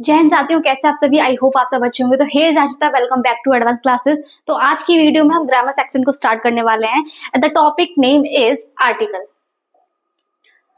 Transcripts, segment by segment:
जय हिंद साथियों, कैसे आप सभी। आई होप आप सब अच्छे होंगे। तो हे जाशिता, welcome back to advance classes. तो आज की वीडियो में हम ग्रामर सेक्शन को स्टार्ट करने वाले हैं। The topic name is article.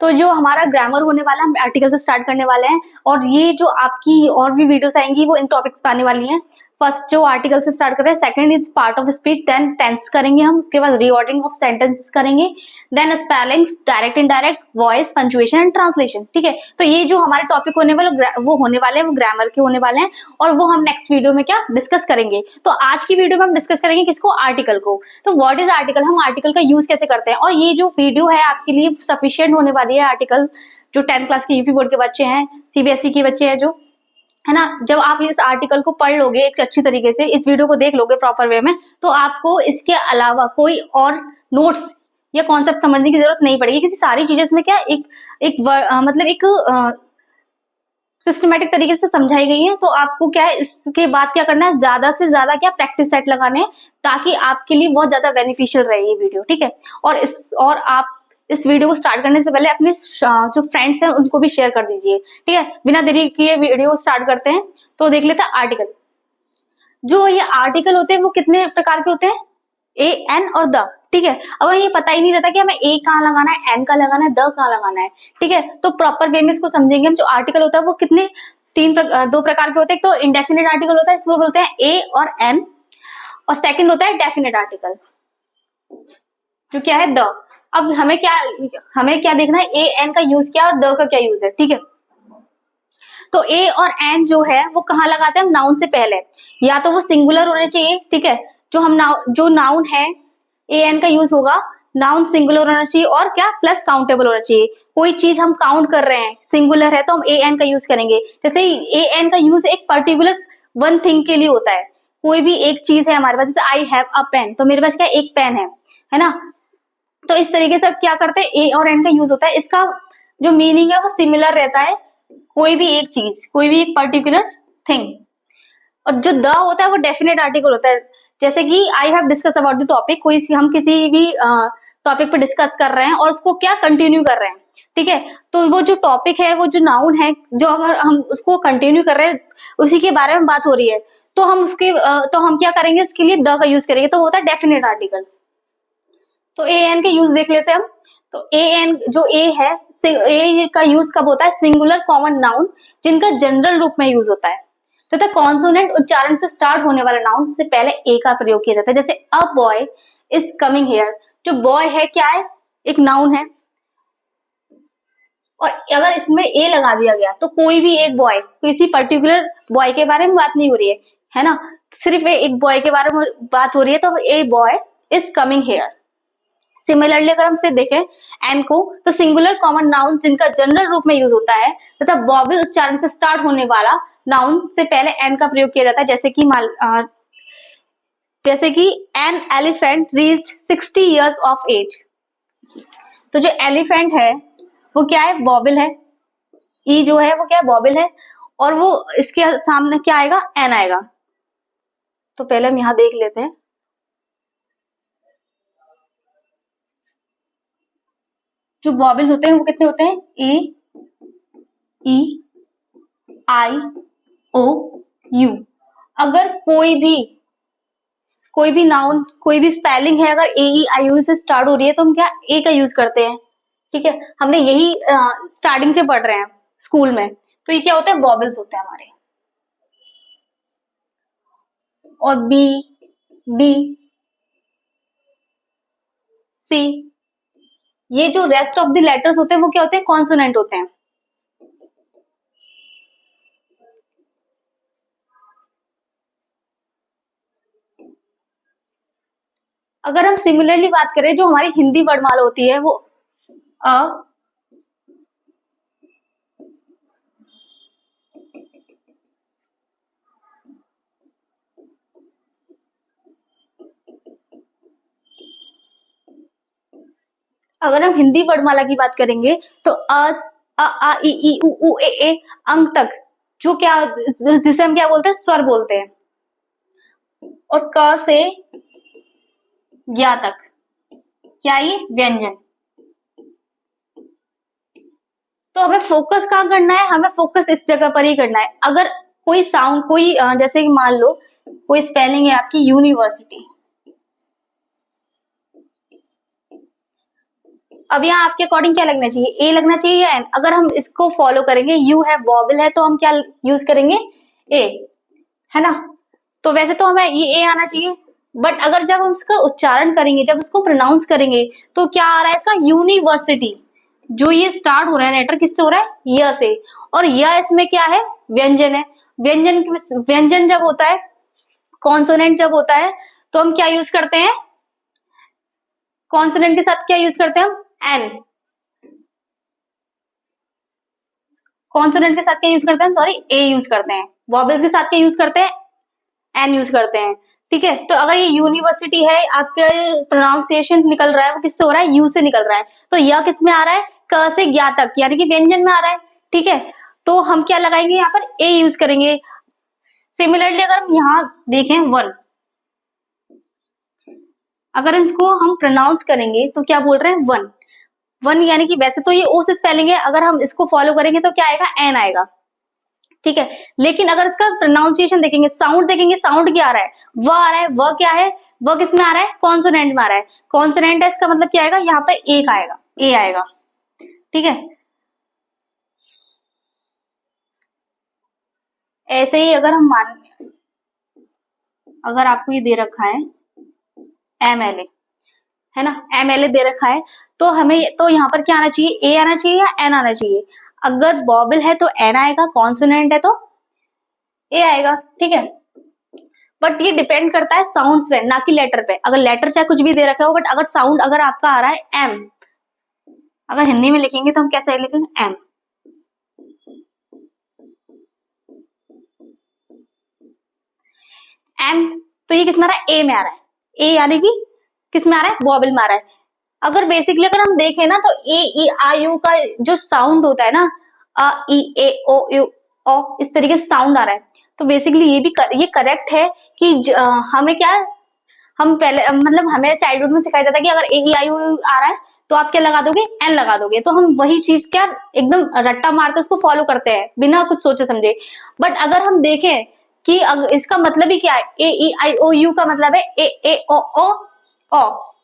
तो जो हमारा ग्रामर होने वाला है, हम आर्टिकल से स्टार्ट करने वाले हैं। और ये जो आपकी और भी वीडियोस आएंगी वो इन टॉपिक्स पे आने वाली हैं। फर्स्ट जो आर्टिकल से स्टार्ट कर रहे हैं, second is part of speech, then tense करेंगे हम, उसके बाद रीऑर्डरिंग ऑफ सेंटेंसेस करेंगे, then spellings, direct indirect, voice, punctuation and translation. ठीक है, तो ये जो हमारे टॉपिक होने वाले वो होने वाले हैं, वो ग्रामर के होने वाले हैं। और वो हम नेक्स्ट वीडियो में क्या डिस्कस करेंगे। तो आज की वीडियो में हम डिस्कस करेंगे किसको, आर्टिकल को। तो व्हाट इज आर्टिकल, हम आर्टिकल का यूज कैसे करते हैं। और ये जो वीडियो है आपके लिए सफिशियंट होने वाली है। आर्टिकल जो 10th क्लास के यूपी बोर्ड के बच्चे हैं, सीबीएसई के बच्चे हैं, जो है ना, जब आप इस आर्टिकल को पढ़ लोगे एक अच्छी तरीके से, इस वीडियो को देख लोगे प्रॉपर वे में, तो आपको इसके अलावा कोई और नोट्स या कॉन्सेप्ट समझने की जरूरत नहीं पड़ेगी। क्योंकि सारी चीजें इसमें क्या मतलब एक सिस्टमेटिक तरीके से समझाई गई है। तो आपको क्या है, इसके बाद क्या करना है, ज्यादा से ज्यादा क्या प्रैक्टिस सेट लगाने हैं, ताकि आपके लिए बहुत ज्यादा बेनिफिशियल रहे ये वीडियो। ठीक है, और आप इस वीडियो को स्टार्ट करने से पहले अपने जो फ्रेंड्स हैं उनको भी शेयर कर दीजिए। ठीक है, बिना देरी किए वीडियो स्टार्ट करते हैं। तो देख लेते हैं आर्टिकल। जो ये आर्टिकल होते हैं वो कितने प्रकार के होते हैं, ए, एन और द। ठीक है, अब ये पता ही नहीं रहता कि हमें ए कहाँ लगाना है, एन कहाँ लगाना है, द कहाँ लगाना है। ठीक है, तो प्रॉपर वे में इसको समझेंगे हम। जो आर्टिकल होता है वो कितने दो प्रकार के होते हैं। एक तो इंडेफिनिट आर्टिकल होता है, इसको बोलते हैं ए और एन। और सेकंड होता है डेफिनेट आर्टिकल, जो क्या है द। अब हमें क्या देखना है, ए एन का यूज क्या और द का क्या यूज है। ठीक है, तो ए और एन जो है वो कहाँ लगाते हैं हम, नाउन से पहले। या तो वो सिंगुलर होने चाहिए। ठीक है, जो नाउन है, ए एन का यूज होगा, नाउन सिंगुलर होना चाहिए और क्या प्लस काउंटेबल होना चाहिए। कोई चीज हम काउंट कर रहे हैं, सिंगुलर है, तो हम ए एन का यूज करेंगे। जैसे ए एन का यूज एक पर्टिकुलर वन थिंग के लिए होता है। कोई भी एक चीज है हमारे पास, जैसे आई हैव अ पेन, तो मेरे पास क्या एक पेन है ना। तो इस तरीके से अब क्या करते हैं, ए और एन का यूज होता है। इसका जो मीनिंग है वो सिमिलर रहता है, कोई भी एक चीज, कोई भी एक पर्टिकुलर थिंग। और जो द होता है वो डेफिनेट आर्टिकल होता है। जैसे कि I have discuss about the topic, कोई हम किसी भी टॉपिक पे डिस्कस कर रहे हैं और उसको क्या कंटिन्यू कर रहे हैं। ठीक है, तो वो जो टॉपिक है, वो जो नाउन है, जो अगर हम उसको कंटिन्यू कर रहे हैं, उसी के बारे में बात हो रही है, तो हम क्या करेंगे, उसके लिए द का यूज करेंगे, तो वो होता है डेफिनेट आर्टिकल। तो ए एन के यूज देख लेते हैं हम। तो ए एन जो ए है, ए का यूज कब होता है, सिंगुलर कॉमन नाउन जिनका जनरल रूप में यूज होता है, तथा कॉन्सोनेंट उच्चारण से स्टार्ट होने वाले नाउन से पहले ए का प्रयोग किया जाता है। जैसे a boy is coming here, जो बॉय है क्या है, एक नाउन है। और अगर इसमें ए लगा दिया गया तो कोई भी एक बॉय, किसी पर्टिकुलर बॉय के बारे में बात नहीं हो रही है ना, सिर्फ एक बॉय के बारे में बात हो रही है, तो a boy is coming here. Similarly अगर हम से देखें एन को, तो सिंगुलर कॉमन नाउन जिनका जनरल रूप में यूज होता है तथा वॉवेल उच्चारण से स्टार्ट होने वाला नाउन से पहले एन का प्रयोग किया जाता है। जैसे कि an elephant reached 60 years of age. तो जो एलिफेंट है वो क्या है, वॉवेल है। ई जो है वो क्या है, वॉवेल है। और वो इसके सामने क्या आएगा, एन आएगा। तो पहले हम यहां देख लेते हैं। जो वॉवेल्स होते हैं वो कितने होते हैं, ए, ई, आई, ओ, यू। अगर कोई भी नाउन, कोई भी स्पेलिंग है, अगर ए, ई, आई, यू से स्टार्ट हो रही है, तो हम क्या ए का यूज करते हैं। ठीक है, हमने यही स्टार्टिंग से पढ़ रहे हैं स्कूल में। तो ये क्या होता है, वॉवेल्स होते हैं हमारे। और बी, डी, सी, ये जो रेस्ट ऑफ द लेटर्स होते हैं वो क्या होते हैं, कॉन्सोनेंट होते हैं। अगर हम सिमिलरली बात करें, जो हमारी हिंदी वर्णमाला होती है, वो अ, अगर हम हिंदी वर्णमाला की बात करेंगे, तो आ ई ई उ ए अंक तक, जो क्या, जिसे हम क्या बोलते हैं, स्वर बोलते हैं। और क से ज्ञा तक क्या, ये व्यंजन। तो हमें फोकस कहाँ करना है, हमें फोकस इस जगह पर ही करना है। अगर कोई साउंड, कोई जैसे कि मान लो कोई स्पेलिंग है आपकी यूनिवर्सिटी, अब यहाँ आपके अकॉर्डिंग क्या लगना चाहिए, ए लगना चाहिए या एन? अगर हम इसको फॉलो करेंगे, यू है वॉवल है, तो हम क्या यूज करेंगे, ए, है ना। तो वैसे तो हमें ये ए आना चाहिए, बट अगर जब हम इसका उच्चारण करेंगे, जब इसको प्रोनाउंस करेंगे, तो क्या आ रहा है इसका, यूनिवर्सिटी। जो ये स्टार्ट हो रहा है लेटर किससे हो रहा है, य से, और य इसमें क्या है, व्यंजन है। व्यंजन, व्यंजन जब होता है, कॉन्सोनेंट जब होता है, तो हम क्या यूज करते हैं, कॉन्सोनेंट के साथ क्या यूज करते हैं हम, एन। कॉन्सोनेंट के साथ क्या यूज करते हैं, सॉरी, ए यूज करते हैं। वॉवेल्स के साथ क्या यूज करते हैं, एन यूज करते हैं। ठीक है, तो अगर ये यूनिवर्सिटी है, आपका प्रोनाउंसिएशन निकल रहा है वो किससे हो रहा है, यू से निकल रहा है, तो यह किस में आ रहा है, क से ज्ञा तक, यानी कि व्यंजन में आ रहा है। ठीक है, तो हम क्या लगाएंगे, यहाँ पर ए यूज करेंगे। सिमिलरली अगर हम यहाँ देखें वन, अगर इसको हम प्रोनाउंस करेंगे तो क्या बोल रहे हैं, वन। वन यानी कि वैसे तो ये ओ से स्पेलिंग है, अगर हम इसको फॉलो करेंगे तो क्या आएगा, एन आएगा। ठीक है, लेकिन अगर इसका प्रोनाउंसिएशन देखेंगे, साउंड देखेंगे, साउंड क्या आ रहा है, व आ रहा है। व क्या है, व किस में आ रहा है, कॉन्सोनेंट में आ रहा है। कॉन्सोनेंट है, इसका मतलब क्या आएगा, यहाँ पे एक आएगा, ए आएगा। ठीक है, ऐसे ही अगर हम मान, अगर आपको ये दे रखा है एम एल ए, है ना, एम एल ए दे रखा है, तो हमें तो यहाँ पर क्या आना चाहिए, ए आना चाहिए या एन आना चाहिए। अगर वॉवल है तो एन आएगा, कॉन्सोनेंट है तो ए आएगा। ठीक है, बट ये डिपेंड करता है साउंड्स पे, ना कि लेटर पे। अगर लेटर चाहे कुछ भी दे रखा हो, बट अगर साउंड अगर आपका आ रहा है एम, अगर हिंदी में लिखेंगे तो हम कैसे लिखेंगे, एम। एम, तो ये किस में आ रहा है, ए में आ रहा है। ए यानी कि किस में आ रहा है, वॉवल में आ रहा है। अगर बेसिकली अगर हम देखें ना, तो ए ई आई यू का जो साउंड होता है ना, अ ई ए ओ यू ओ, इस तरीके से साउंड आ रहा है। तो बेसिकली ये भी ये करेक्ट है कि हमें क्या, हम पहले मतलब हमें चाइल्डहुड में सिखाया जाता है कि अगर ए ई आई यू आ रहा है तो आप क्या लगा दोगे, एन लगा दोगे। तो हम वही चीज क्या एकदम रट्टा मारते उसको फॉलो करते हैं बिना कुछ सोचे समझे। बट अगर हम देखें कि इसका मतलब ही क्या है, ए ई आई ओ यू का मतलब है ए ए ओ ओ ओ,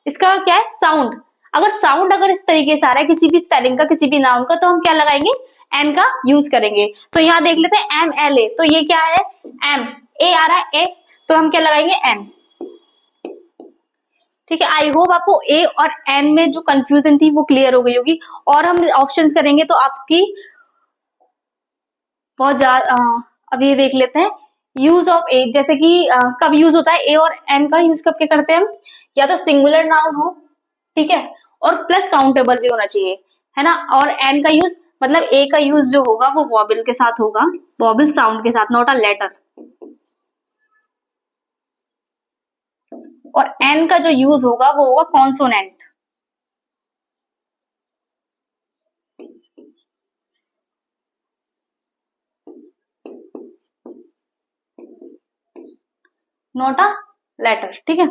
इसका क्या है, साउंड। अगर साउंड अगर इस तरीके से आ रहा है किसी भी स्पेलिंग का, किसी भी नाउन का, तो हम क्या लगाएंगे, एन का यूज करेंगे। तो यहाँ देख लेते हैं एम एल ए, तो ये क्या है, एम, ए आ रहा है, ए, तो हम क्या लगाएंगे, एन। ठीक है, आई होप आपको ए और एन में जो कंफ्यूजन थी वो क्लियर हो गई होगी। और हम ऑप्शंस करेंगे तो आपकी बहुत ज्यादा, अब ये देख लेते हैं यूज ऑफ ए, जैसे कि कब यूज होता है ए और एन का यूज, कब क्या करते हैं हम, या तो सिंगुलर नाउन हो, ठीक है, और प्लस काउंटेबल भी होना चाहिए, है ना। और एन का यूज मतलब ए का यूज जो होगा वो वॉबल के साथ होगा, वॉबल साउंड के साथ, नॉट अ लेटर। और एन का जो यूज होगा वो होगा कॉन्सोनेंट। Not a letter. ठीक है,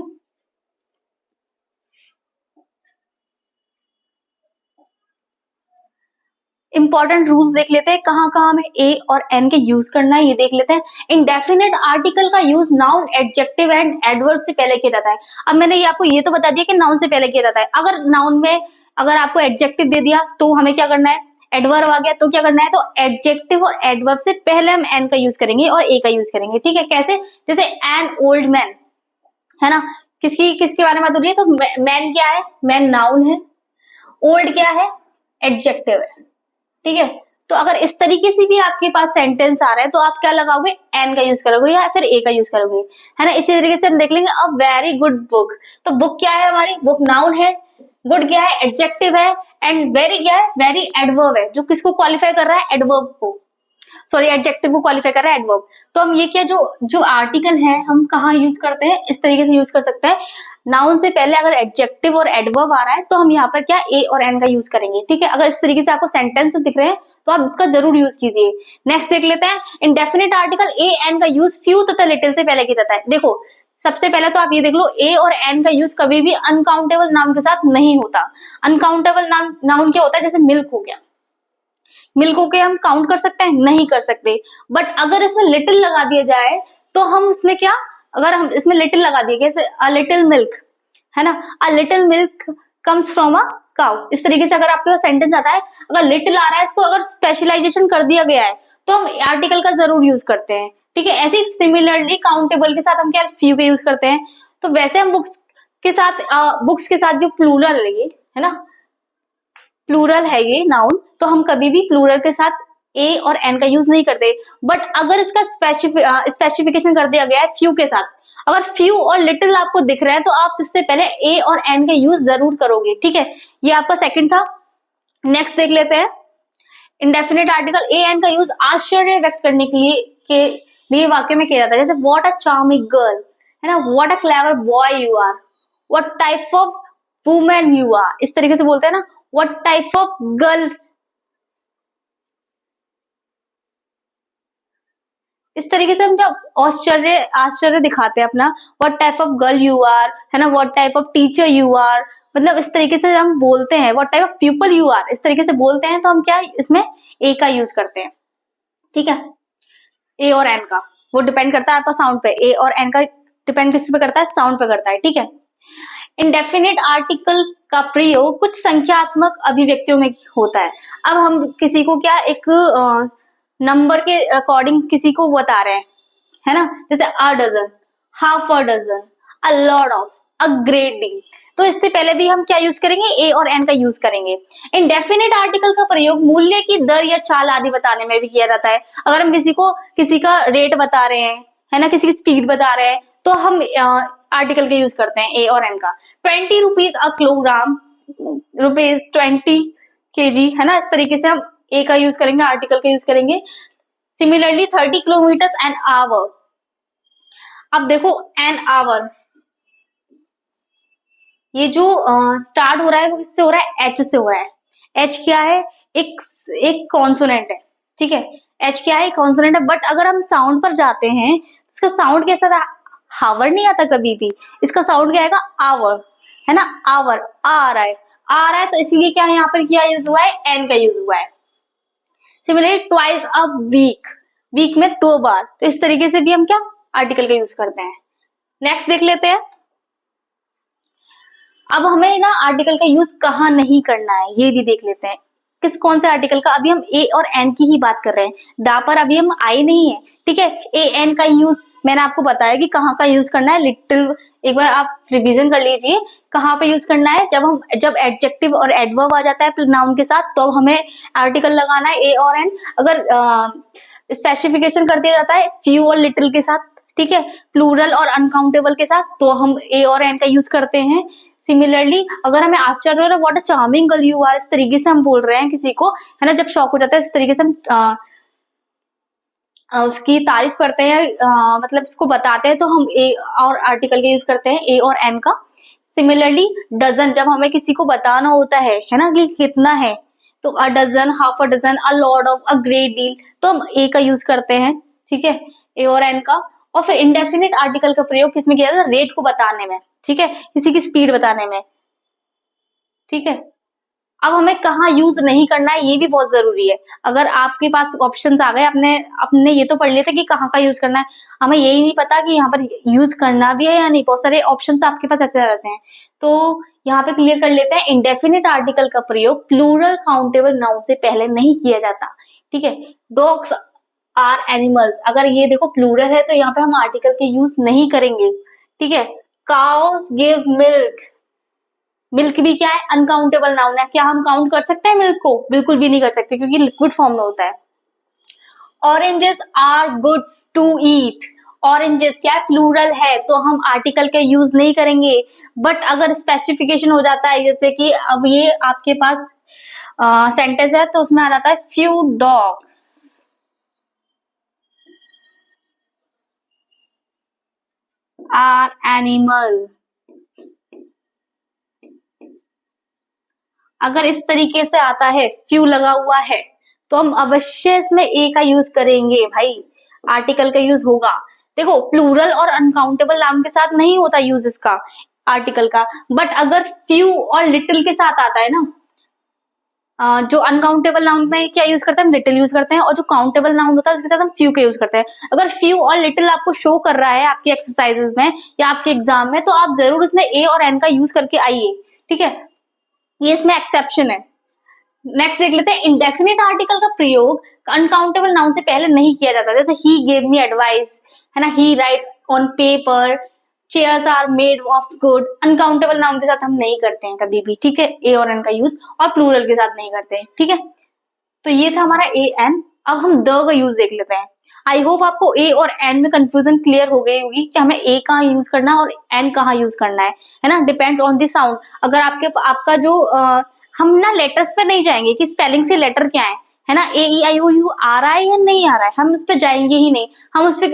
इंपॉर्टेंट रूल्स देख लेते हैं, कहाँ कहाँ हमें ए और एन के यूज करना है ये देख लेते हैं। इंडेफिनेट आर्टिकल का use noun, adjective and adverb से पहले किया जाता है। अब मैंने ये आपको ये तो बता दिया कि नाउन से पहले किया जाता है। अगर नाउन में अगर आपको एडजेक्टिव दे दिया तो हमें क्या करना है, एडवर्ब आ गया तो क्या करना है, तो एडजेक्टिव और एडवर्ब से पहले हम एन का यूज करेंगे और ए का यूज करेंगे। ठीक है, कैसे, जैसे एन ओल्ड मैन, है ना, किसकी किसके बारे में बात हो रही है, तो मैन क्या है, मैन नाउन है, ओल्ड क्या है, एडजेक्टिव है। ठीक है, तो अगर इस तरीके से भी आपके पास सेंटेंस आ रहा है तो आप क्या लगाओगे, एन का यूज करोगे या फिर ए का यूज करोगे, है ना। इसी तरीके से हम देख लेंगे अ वेरी गुड बुक, तो बुक क्या है हमारी, बुक नाउन है, गुड क्या है, एडजेक्टिव है, एंड वेरी क्या है, वेरी एडवर्ब है, जो किसको क्वालिफाई कर रहा है, एडवर्ब को, सॉरी एडजेक्टिव को क्वालिफाई कर रहा है, एडवर्ब। तो हम ये क्या जो जो आर्टिकल है हम कहाँ यूज करते हैं, इस तरीके से यूज कर सकते हैं, नाउन से पहले अगर एडजेक्टिव और एडवर्ब आ रहा है तो हम यहाँ पर क्या ए और एन का यूज करेंगे। ठीक है, अगर इस तरीके से आपको सेंटेंस दिख रहे हैं तो आप इसका जरूर यूज कीजिए। नेक्स्ट देख लेते हैं, इंडेफिनिट आर्टिकल ए एन का यूज फ्यू तथा लिटिल से पहले किया जाता है। देखो सबसे पहले तो आप ये देख लो, ए और एन का यूज कभी भी अनकाउंटेबल नाउन के साथ नहीं होता। अनकाउंटेबल नाउन क्या होता है, जैसे मिल्क हो गया, मिल्क को क्या हम काउंट कर सकते हैं? नहीं कर सकते। बट अगर इसमें लिटिल लगा दिया जाए तो हम इसमें क्या, अगर हम इसमें लिटिल लगा दिए जैसे अ लिटिल मिल्क, है ना, a little milk comes from a cow, इस तरीके से अगर आपके पास सेंटेंस आता है, अगर लिटिल आ रहा है, इसको अगर स्पेशलाइजेशन कर दिया गया है तो हम आर्टिकल का जरूर यूज करते हैं। ठीक है, ऐसे ही सिमिलरली काउंटेबल के साथ हम क्या फ्यू का यूज करते हैं। तो वैसे हम बुक्स के साथ जो प्लूरल है ना, प्लूरल है ये नाउन, तो हम कभी भी प्लूरल के साथ ए और एन का यूज नहीं करते। बट अगर इसका स्पेसिफिकेशन कर दिया गया है फ्यू के साथ, अगर फ्यू और लिटिल आपको दिख रहा है तो आप इससे पहले ए और एन का यूज जरूर करोगे। ठीक है, ये आपका सेकंड था। नेक्स्ट देख लेते हैं, इंडेफिनिट आर्टिकल ए एन का यूज आश्चर्य व्यक्त करने के लिए वाक्य में किया जाता है, जैसे व्हाट अ चार्मिंग गर्ल, है ना, what a clever boy you are, what type of women you are, इस तरीके से बोलते हैं ना, व्हाट टाइप ऑफ गर्ल्स, इस तरीके से हम जब आश्चर्य दिखाते हैं अपना, what type of girl you are, है ना, what type of teacher you are, मतलब इस तरीके से हम बोलते हैं, what type of people you are, इस तरीके से बोलते हैं तो हम क्या इसमें ए का यूज करते हैं। ठीक है, ए और एन का, वो डिपेंड करता है आपका साउंड पे, ए और एन का डिपेंड किस पे करता है? साउंड पे करता है। ठीक है, इंडेफिनिट आर्टिकल का प्रयोग कुछ संख्यात्मक अभिव्यक्तियों में होता है। अब हम किसी को क्या एक नंबर के अकॉर्डिंग किसी को बता रहे हैं, है ना, जैसे a dozen, half a dozen, a lot of, a great deal, तो इससे पहले भी हम क्या यूज करेंगे? ए और एन का यूज करेंगे। इंडेफिनिट आर्टिकल का प्रयोग मूल्य की दर या चाल आदि बताने में भी किया जाता है। अगर हम किसी का रेट बता रहे हैं, है ना, किसी की स्पीड बता रहे हैं, तो हम आर्टिकल के यूज करते हैं ए और एन का। 20 rupees a kilogram, rupees 20 KG, है ना, इस तरीके से हम ए का यूज करेंगे, आर्टिकल का यूज करेंगे। सिमिलरली 30 किलोमीटर एन आवर, अब देखो एन आवर, ये जो स्टार्ट हो रहा है वो किससे हो रहा है? एच से हो रहा है। एच क्या है? एक कॉन्सोनेंट है। ठीक है, एच क्या है? कॉन्सोनेंट है। बट अगर हम साउंड पर जाते हैं, इसका साउंड कैसा था? हावर नहीं आता कभी भी, इसका साउंड क्या आएगा? आवर, है ना, आवर, आ रहा है, आ रहा है, तो इसीलिए क्या है यहाँ पर क्या यूज हुआ है? एन का यूज हुआ है। Similarly twice a week, week में 2 बार, तो इस तरीके से भी हम क्या आर्टिकल का यूज करते हैं। नेक्स्ट देख लेते हैं, अब हमें ना आर्टिकल का यूज कहाँ नहीं करना है ये भी देख लेते हैं। कौन से आर्टिकल का? अभी हम ए और एन की ही बात कर रहे हैं, दा पर अभी हम आए नहीं है। ठीक है, ए एन का यूज मैंने आपको बताया कि कहाँ का यूज करना है, लिटिल एक बार आप रिवीजन कर लीजिए कहाँ पे यूज करना है। जब एडजेक्टिव और एडवर्ब आ जाता है नाउन के साथ तो हमें आर्टिकल लगाना है ए और एन। अगर स्पेसिफिकेशन कर दिया जाता है फ्यू और लिटिल के साथ, ठीक है, प्लूरल और अनकाउंटेबल के साथ, तो हम ए और एन का यूज करते हैं। सिमिलरली अगर हमें आश्चर्य हो रहा है, what a charming girl you are, इस तरीके से हम बोल रहे हैं किसी को, है ना, जब शौक हो जाता है इस तरीके से हम उसकी तारीफ करते हैं, मतलब इसको बताते हैं, तो हम ए और आर्टिकल का यूज करते हैं, ए और एन का। सिमिलरली डजन, जब हमें किसी को बताना होता है ना, कि कितना है, तो a dozen, half a dozen, a lot of, a great deal, तो हम ए का यूज करते हैं। ठीक है, ए और एन का। और फिर इंडेफिनिट आर्टिकल का प्रयोग किसमें किया जाता है? रेट को बताने में। ठीक है, किसी की स्पीड बताने में। ठीक है, अब हमें कहाँ यूज नहीं करना है ये भी बहुत जरूरी है। अगर आपके पास ऑप्शंस आ गए, अपने ये तो पढ़ लेते कि कहाँ का यूज करना है, हमें यही नहीं पता कि यहाँ पर यूज करना भी है या नहीं, बहुत सारे ऑप्शंस आपके पास ऐसे आ जाते हैं। तो यहाँ पे क्लियर कर लेते हैं, इंडेफिनिट आर्टिकल का प्रयोग प्लूरल काउंटेबल नाउन से पहले नहीं किया जाता। ठीक है, डॉग्स आर एनिमल्स, अगर ये देखो प्लूरल है तो यहाँ पे हम आर्टिकल के यूज नहीं करेंगे। ठीक है, काउस गिव मिल्क, मिल्क भी क्या है? अनकाउंटेबल नाउन है। क्या हम काउंट कर सकते हैं मिल्क को? बिल्कुल भी नहीं कर सकते, क्योंकि लिक्विड फॉर्म में होता है। Oranges are good to eat, oranges क्या है? प्लूरल है, तो हम आर्टिकल का यूज नहीं करेंगे। बट अगर स्पेसिफिकेशन हो जाता है, जैसे कि अब ये आपके पास सेंटेंस है, तो उसमें आ जाता है फ्यू डॉग्स आर एनिमल, अगर इस तरीके से आता है, फ्यू लगा हुआ है, तो हम अवश्य इसमें ए का यूज करेंगे भाई, आर्टिकल का यूज होगा। देखो प्लूरल और अनकाउंटेबल नाउन के साथ नहीं होता यूज इसका, आर्टिकल का। बट अगर फ्यू और लिटिल के साथ आता है ना, जो अनकाउंटेबल नाउन में क्या यूज करते हैं, हम लिटिल यूज करते हैं, और जो काउंटेबल नाउन होता है उसके साथ हम फ्यू का यूज करते हैं। अगर फ्यू और लिटिल आपको शो कर रहा है आपकी एक्सरसाइजेस में या आपके एग्जाम में, तो आप जरूर उसमें ए और एन का यूज करके आइए, ठीक है, ये इसमें एक्सेप्शन है। नेक्स्ट देख लेते हैं, इंडेफिनिट आर्टिकल का प्रयोग अनकाउंटेबल नाउन से पहले नहीं किया जाता, जैसे ही गेव मी एडवाइस, है ना, he writes on paper, chairs are made of good, uncountable noun के साथ हम नहीं करते हैं कभी भी, ठीक है, ए और एन का यूज, और प्लूरल के साथ नहीं करते हैं, ठीक है। तो ये था हमारा ए एन। अब हम द का यूज देख लेते हैं। आई होप आपको ए और एन में कंफ्यूजन क्लियर हो गई होगी कि हमें ए कहाँ यूज करना है और एन कहाँ यूज करना है ना, डिपेंड्स ऑन द साउंड। अगर आपका जो हम ना लेटर्स पे नहीं जाएंगे कि स्पेलिंग से लेटर क्या है ना, ए ई आई ओ यू आ रहा है या नहीं आ रहा है, हम उस पर जाएंगे ही नहीं।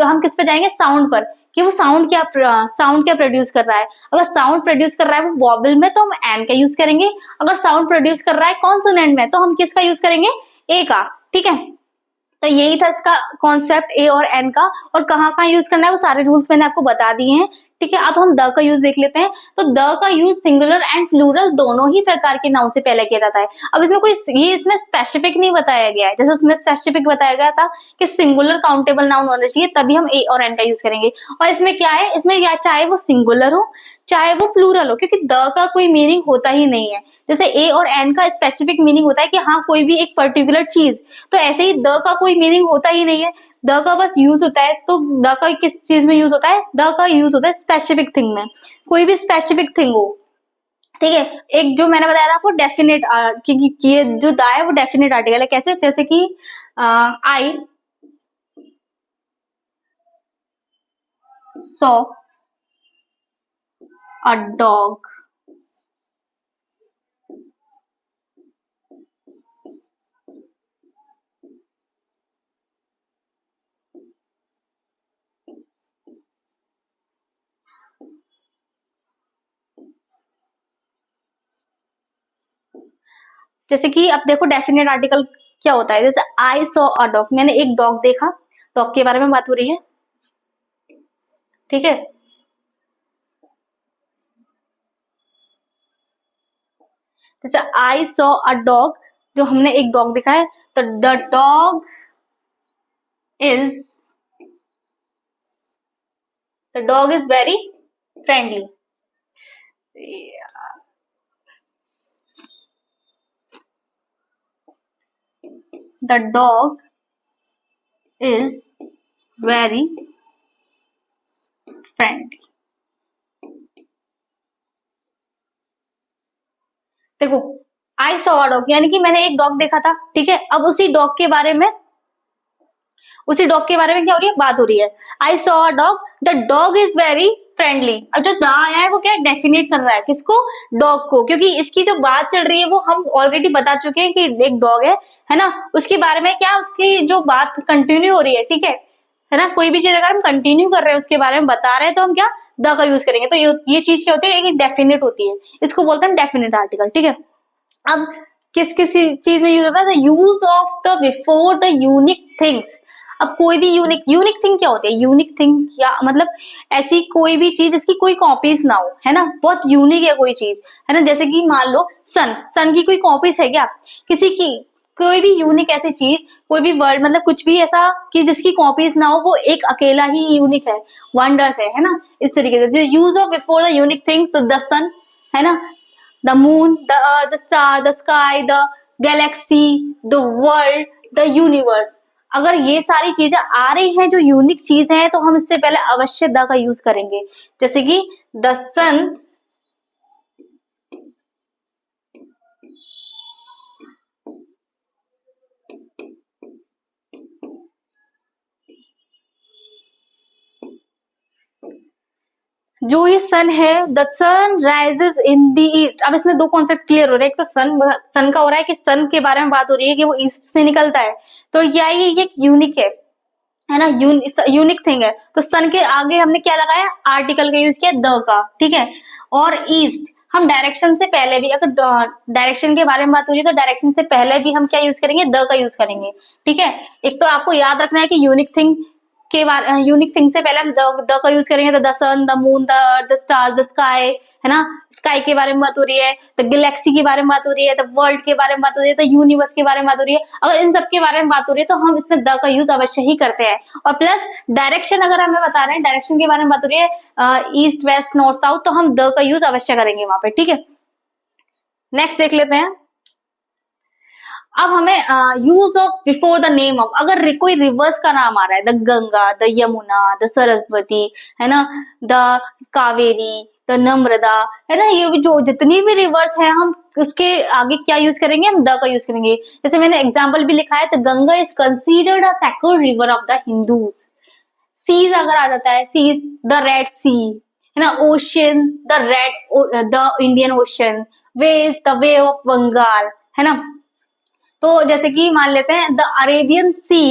हम किस पे जाएंगे, साउंड पर, कि वो साउंड क्या प्रोड्यूस कर रहा है। अगर साउंड प्रोड्यूस कर रहा है वो वॉबल में, तो हम एन का यूज करेंगे। अगर साउंड प्रोड्यूस कर रहा है कॉन्सोनेंट में, तो हम किसका यूज करेंगे, ए का, ठीक है। तो यही था इसका कॉन्सेप्ट ए और एन का, और कहाँ कहाँ यूज करना है वो सारे रूल्स मैंने आपको बता दिए हैं, ठीक है। अब हम द का यूज देख लेते हैं। तो द का यूज सिंगुलर एंड प्लूरल दोनों ही प्रकार के नाउन से पहले किया जाता है। अब इसमें इसमें स्पेसिफिक नहीं बताया गया है, जैसे उसमें स्पेसिफिक बताया गया था कि सिंगुलर काउंटेबल नाउन होना चाहिए, तभी हम ए और एन का यूज करेंगे। और इसमें क्या है, इसमें या चाहे वो सिंगुलर हो चाहे वो प्लूरल हो, क्योंकि द का कोई मीनिंग होता ही नहीं है। जैसे ए और एन का स्पेसिफिक मीनिंग होता है कि हाँ कोई भी एक पर्टिकुलर चीज, तो ऐसे ही द का कोई मीनिंग होता ही नहीं है, द का बस यूज होता है। तो द का किस चीज में यूज होता है, द का यूज होता है स्पेसिफिक थिंग में, कोई भी स्पेसिफिक थिंग हो, ठीक है। एक जो मैंने बताया था आपको डेफिनेट, क्योंकि ये जो द है वो डेफिनेट आर्टिकल है। कैसे, जैसे कि आई सॉ अ डॉग, जैसे कि अब देखो डेफिनेट आर्टिकल क्या होता है। जैसे आई सॉ अ डॉग, मैंने एक डॉग देखा, डॉग के बारे में बात हो रही है, ठीक है। जैसे आई सॉ अ डॉग, जो हमने एक डॉग देखा है, तो the dog is very friendly. The dog is very friendly. देखो आई सॉ अ डॉग यानी कि मैंने एक डॉग देखा था, ठीक है। अब उसी डॉग के बारे में क्या हो रही है, बात हो रही है। I saw a dog, the dog is very friendly. अब जो द आया है वो क्या डेफिनेट कर रहा है, किसको, डॉग को, क्योंकि इसकी जो बात चल रही है वो हम ऑलरेडी बता चुके हैं कि एक डॉग है ना, उसके बारे में क्या, उसकी जो बात कंटिन्यू हो रही है, ठीक है ना। कोई भी चीज अगर हम कंटिन्यू कर रहे हैं उसके बारे में बता रहे हैं, तो हम क्या, द का यूज करेंगे। तो ये चीज क्या होती है, एक डेफिनेट होती है, इसको बोलते हैं डेफिनेट आर्टिकल, ठीक है। अब किस चीज में यूज होता है, use of the before the unique things. अब कोई भी यूनिक थिंग क्या होती है, यूनिक थिंग क्या मतलब, ऐसी कोई भी चीज जिसकी कोई कॉपीज ना हो, है ना, बहुत यूनिक है कोई चीज, है ना। जैसे कि मान लो सन की कोई कॉपीज है क्या, किसी की, कोई भी यूनिक ऐसी चीज, कोई भी वर्ड, मतलब कुछ भी ऐसा कि जिसकी कॉपीज ना हो, वो एक अकेला ही यूनिक है, वंडर्स है ना। इस तरीके से use of before the unique things, तो द सन, है ना, the moon, the earth, the star, the sky, the galaxy, the world, the universe। अगर ये सारी चीजें आ रही हैं जो यूनिक चीज हैं, तो हम इससे पहले अवश्य द का यूज करेंगे। जैसे कि द सन जो ये सन है, the sun rises in the east. अब इसमें दो कॉन्सेप्ट क्लियर हो रहे हैं। एक तो सन का हो रहा है कि सन के बारे में बात हो रही है कि वो ईस्ट से निकलता है, तो क्या ये यूनिक है ना, यूनिक थिंग है। तो सन के आगे हमने क्या लगाया, आर्टिकल का यूज किया, द का, ठीक है। और ईस्ट, हम डायरेक्शन से पहले भी, अगर डायरेक्शन के बारे में बात हो रही है, तो डायरेक्शन से पहले भी हम क्या यूज करेंगे, द का यूज करेंगे, ठीक है। एक तो आपको याद रखना है कि यूनिक थिंग के बारे यूनिक थिंग से पहले हम द का यूज करेंगे, the sun, the moon, the earth, the star, the sky, है ना, स्काई के बारे में बात हो रही है, द गैलेक्सी के बारे में बात हो रही है, द वर्ल्ड के बारे में बात हो रही है, द यूनिवर्स के बारे में बात हो रही है। अगर इन सब के बारे में बात हो रही है तो हम इसमें द का यूज अवश्य ही करते हैं। और प्लस डायरेक्शन अगर हमें बता रहे हैं, डायरेक्शन के बारे में बात हो रही है, ईस्ट वेस्ट नॉर्थ साउथ, तो हम द का यूज अवश्य करेंगे वहां पे, ठीक है। नेक्स्ट देख लेते हैं। अब हमें use of before the name of, अगर कोई रिवर्स का नाम आ रहा है, the Ganga, the Yamuna, the Saraswati, है ना, द कावेरी, द नर्मदा, है ना, ये जो जितनी भी रिवर्स है हम उसके आगे क्या यूज करेंगे, हम द का यूज करेंगे। जैसे मैंने एग्जाम्पल भी लिखा है, the Ganga is considered a sacred river of the Hindus. Seas अगर आ जाता है, सीज, द रेड सी, है ना, ocean, the Indian ocean, bays, the bay of Bengal, है ना। तो जैसे कि मान लेते हैं, the Arabian sea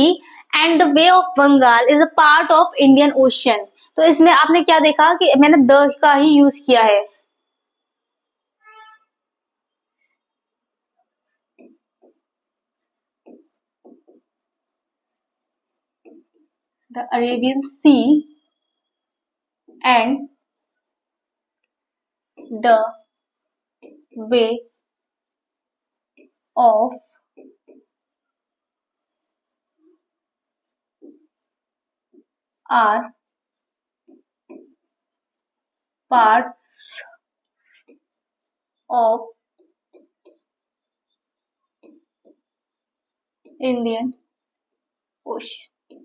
and the bay of Bengal is a part of Indian ocean. तो इसमें आपने क्या देखा कि मैंने द का ही यूज किया है। The Arabian sea and the bay of are parts of Indian ocean,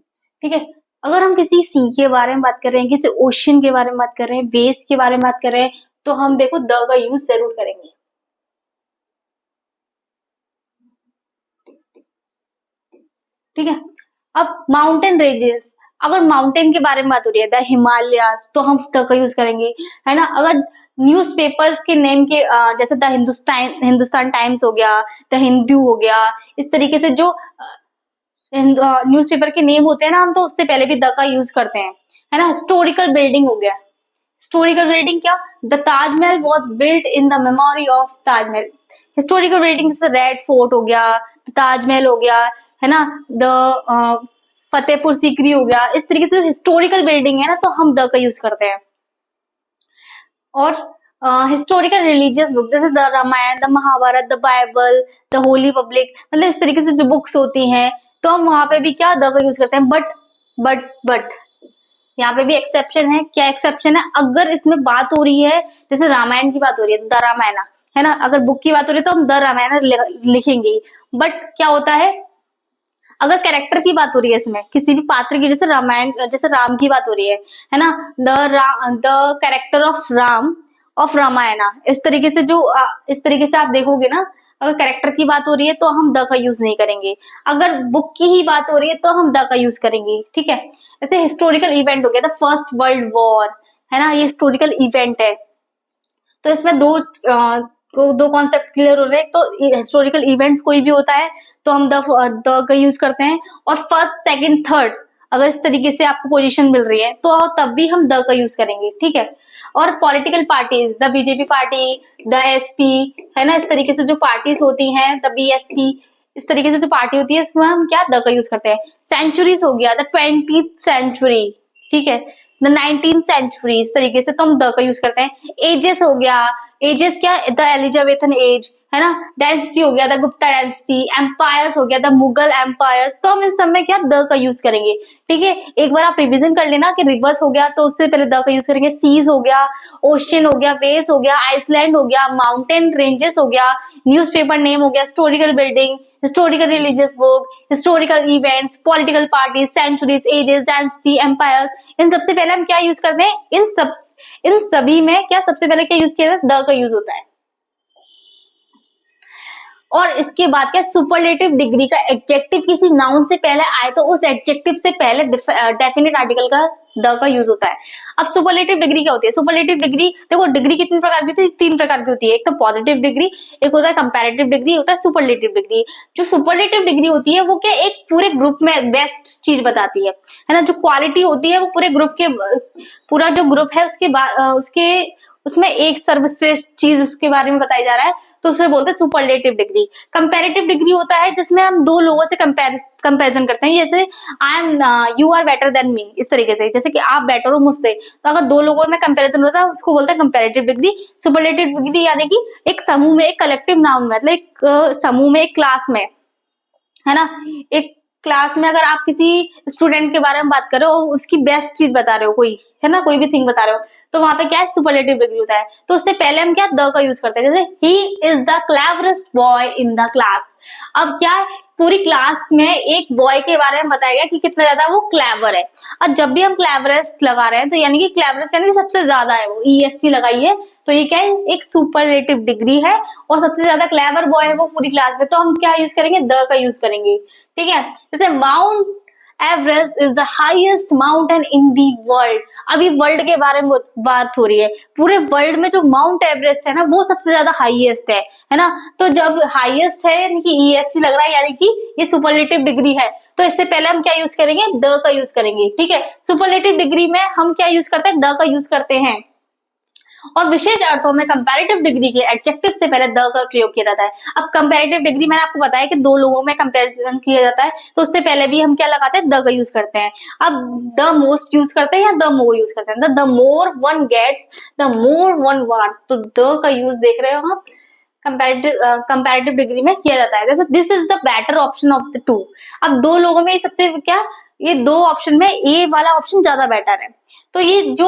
ठीक है। अगर हम किसी सी के बारे में बात कर रहे हैं, किसी ओशन के बारे में बात कर रहे हैं, वेज के बारे में बात कर रहे हैं, तो हम देखो द का यूज जरूर करेंगे, ठीक है। अब माउंटेन रेंजेस, अगर माउंटेन के बारे में बात हो रही है, द हिमालयास, तो हम द का यूज करेंगे, है ना। अगर न्यूज़पेपर्स के नेम के जैसे द हिंदुस्तान टाइम्स हो गया, द हिंदू हो गया, इस तरीके से जो न्यूज़पेपर के नेम होते हैं ना, हम तो उससे पहले भी द का यूज करते हैं, है ना। हिस्टोरिकल बिल्डिंग हो गया, हिस्टोरिकल बिल्डिंग क्या, the Taj Mahal was built in the memory of Taj Mahal. Historical building जैसे रेड फोर्ट हो गया, ताजमहल हो गया, है ना, द फतेहपुर सीकरी हो गया, इस तरीके से हिस्टोरिकल बिल्डिंग है ना, तो हम द का यूज करते हैं। और हिस्टोरिकल रिलीजियस बुक जैसे the Ramayan, the Mahabharat, the Bible, the holy public, मतलब इस तरीके से जो बुक्स होती हैं, तो हम वहां पे भी क्या द का यूज करते हैं। बट यहाँ पे भी एक्सेप्शन है। क्या एक्सेप्शन है, अगर इसमें बात हो रही है, जैसे रामायण की बात हो रही है, द रामायण, है ना, अगर बुक की बात हो रही है तो हम द रामायण लिखेंगे। बट क्या होता है, अगर कैरेक्टर की बात हो रही है, इसमें किसी भी पात्र की, जैसे रामायण, जैसे राम की बात हो रही है ना, द कैरेक्टर ऑफ रामायण, इस तरीके से जो इस तरीके से आप देखोगे ना, अगर कैरेक्टर की बात हो रही है तो हम द का यूज नहीं करेंगे, अगर बुक की ही बात हो रही है तो हम द का यूज करेंगे, ठीक है। जैसे हिस्टोरिकल इवेंट हो गया, द फर्स्ट वर्ल्ड वॉर, है ना, ये हिस्टोरिकल इवेंट है। तो इसमें दो कॉन्सेप्ट क्लियर हो रहे हैं। तो हिस्टोरिकल इवेंट्स कोई भी होता है तो हम द का यूज करते हैं। और फर्स्ट सेकंड थर्ड, अगर इस तरीके से आपको पोजीशन मिल रही है तो तब भी हम द का यूज करेंगे, ठीक है। और political parties, the BJP party, the SP, है ना, इस तरीके से जो पार्टीज होती हैं, द बीएसपी, इस तरीके से जो पार्टी होती है इसमें हम क्या द का यूज करते हैं। सेंचुरीज हो गया, द 20th सेंचुरी, ठीक है, द 19th सेंचुरी, इस तरीके से तो हम द का यूज करते हैं। एजेस हो गया, एजेस क्या, द एलिजाबेथन एज, है ना, डायनेस्टी हो गया, द गुप्ता डायनेस्टी, एम्पायर्स हो गया, द मुगल एम्पायर्स, तो हम इस समय क्या द का यूज करेंगे, ठीक है। एक बार आप रिवीजन कर लेना कि रिवर्स हो गया तो उससे पहले द का यूज करेंगे। सीज हो गया, ओशियन हो गया, वेस हो गया, आइसलैंड हो गया, माउंटेन रेंजेस हो गया, न्यूज़पेपर नेम हो गया, historical building, historical religious book, historical events, political parties, centuries, ages, dynasty, empires, इन सबसे पहले हम क्या यूज करते हैं, इन सभी में क्या सबसे पहले क्या यूज किया जाता है, द का यूज होता है। और इसके बाद क्या, सुपरलेटिव डिग्री का एडजेक्टिव किसी नाउन से पहले आए तो उस एडजेक्टिव से पहले डेफिनेट आर्टिकल का द का यूज होता है। अब सुपरलेटिव डिग्री क्या होती है, सुपरलेटिव डिग्री देखो, डिग्री कितने प्रकार की होती है, 3 प्रकार की होती है। एक तो पॉजिटिव डिग्री, एक होता है कंपैरेटिव डिग्री, होता है सुपरलेटिव डिग्री। जो सुपरलेटिव डिग्री होती है वो क्या, एक पूरे ग्रुप में बेस्ट चीज बताती है ना, जो क्वालिटी होती है वो पूरे ग्रुप के, पूरा जो ग्रुप है उसके उसमें एक सर्वश्रेष्ठ चीज उसके बारे में बताया जा रहा है, तो उसे बोलते हैं सुपरलेटिव डिग्री। कंपैरेटिव डिग्री होता है जिसमें हम दो लोगों से कंपैरिजन करते हैं, जैसे I am you are better than me, इस तरीके से, जैसे कि आप बेटर हो मुझसे, तो अगर दो लोगों में कंपैरिजन होता है उसको बोलते हैं कंपैरेटिव डिग्री। सुपरलेटिव डिग्री यानी कि एक समूह में, एक कलेक्टिव नाउन, मतलब एक समूह में, एक क्लास में, है ना, एक क्लास में अगर आप किसी स्टूडेंट के बारे में बात कर रहे हो, उसकी बेस्ट चीज बता रहे हो, कोई है ना, कोई भी थिंग बता रहे हो, तो वहां पे क्या है, सुपरलेटिव डिग्री होता है। तो उससे पहले हम क्या द का यूज करते हैं, जैसे he is the cleverest boy in the class. अब क्या है, पूरी क्लास में एक बॉय के बारे में बताया गया कि कितना ज्यादा वो क्लेवर है। और जब भी हम क्लेवरेस्ट लगा रहे हैं तो यानी कि क्लेवरेस्ट यानी कि सबसे ज्यादा है, वो ईएसटी लगाइए, तो ये क्या है, एक सुपरलेटिव डिग्री है, और सबसे ज्यादा क्लेवर बॉय है वो पूरी क्लास में, तो हम क्या यूज करेंगे, द का यूज करेंगे। ठीक है, जैसे mount Everest is the highest mountain in the world. अभी वर्ल्ड के बारे में बात हो रही है, पूरे वर्ल्ड में जो माउंट एवरेस्ट है ना, वो सबसे ज्यादा हाईएस्ट है ना। तो जब हाईएस्ट है यानी कि ईएसटी लग रहा है, यानी कि ये सुपरलेटिव डिग्री है, तो इससे पहले हम क्या यूज करेंगे, द का यूज करेंगे। ठीक है, सुपरलेटिव डिग्री में हम क्या यूज करते हैं, द का यूज करते हैं। और विशेष अर्थों में कंपैरेटिव डिग्री के एडजेक्टिव से पहले द का प्रयोग किया जाता है। अब कंपैरेटिव डिग्री मैंने आपको बताया कि दो लोगों में कंपैरिजन किया जाता है, तो उससे पहले भी हम क्या लगाते हैं, द का यूज करते हैं। अब द मोस्ट यूज करते हैं या द मोर यूज करते हैं, the more one gets the more one wants, तो द का यूज देख रहे हो आप, कंपैरेटिव डिग्री में किया जाता है। जैसे this is the better option of the two. अब दो लोगों में सबसे क्या, ये दो ऑप्शन में ए वाला ऑप्शन ज्यादा बेटर है। तो ये जो